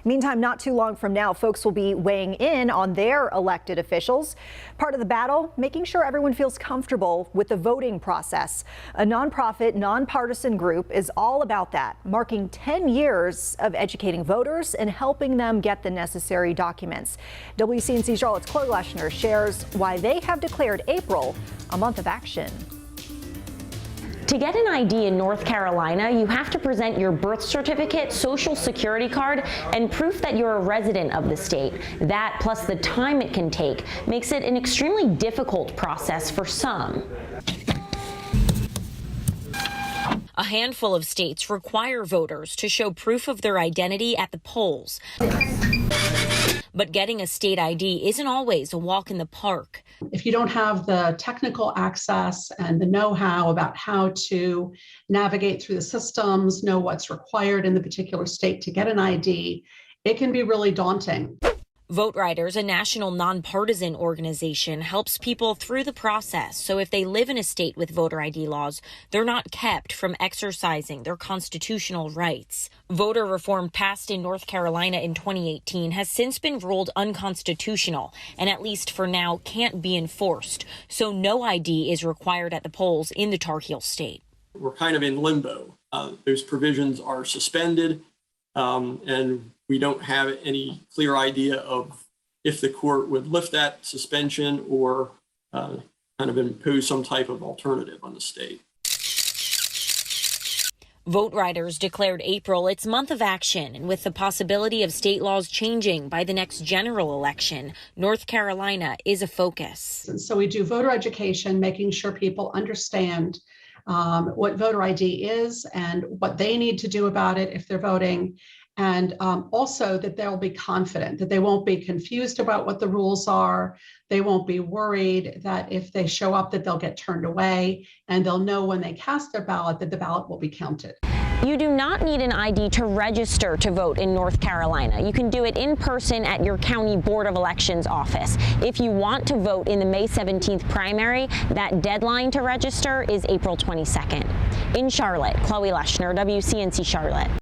Meantime, not too long from now, folks will be weighing in on their elected officials. Part of the battle, making sure everyone feels comfortable with the voting process. A nonprofit, nonpartisan group is all about that, marking 10 years of educating voters and helping them get the necessary documents. WCNC Charlotte's Chloe Leschner shares why they have declared April a month of action. To get an ID in North Carolina, you have to present your birth certificate, social security card, and proof that you're a resident of the state. That, plus the time it can take, makes it an extremely difficult process for some. A handful of states require voters to show proof of their identity at the polls. But getting a state ID isn't always a walk in the park. If you don't have the technical access and the know-how about how to navigate through the systems, know what's required in the particular state to get an ID, it can be really daunting. Vote Riders, a national nonpartisan organization, helps people through the process. So if they live in a state with voter ID laws, they're not kept from exercising their constitutional rights. Voter reform passed in North Carolina in 2018 has since been ruled unconstitutional and, at least for now, can't be enforced. So no ID is required at the polls in the Tar Heel state. We're kind of in limbo. Those provisions are suspended, and we don't have any clear idea of if the court would lift that suspension or kind of impose some type of alternative on the state. Vote Riders declared April its month of action, and with the possibility of state laws changing by the next general election, North Carolina is a focus. And so we do voter education, making sure people understand what voter ID is and what they need to do about it if they're voting. And also that they'll be confident, that they won't be confused about what the rules are. They won't be worried that if they show up that they'll get turned away, and they'll know when they cast their ballot that the ballot will be counted. You do not need an ID to register to vote in North Carolina. You can do it in person at your county board of elections office. If you want to vote in the May 17th primary, that deadline to register is April 22nd. In Charlotte, Chloe Leschner, WCNC Charlotte.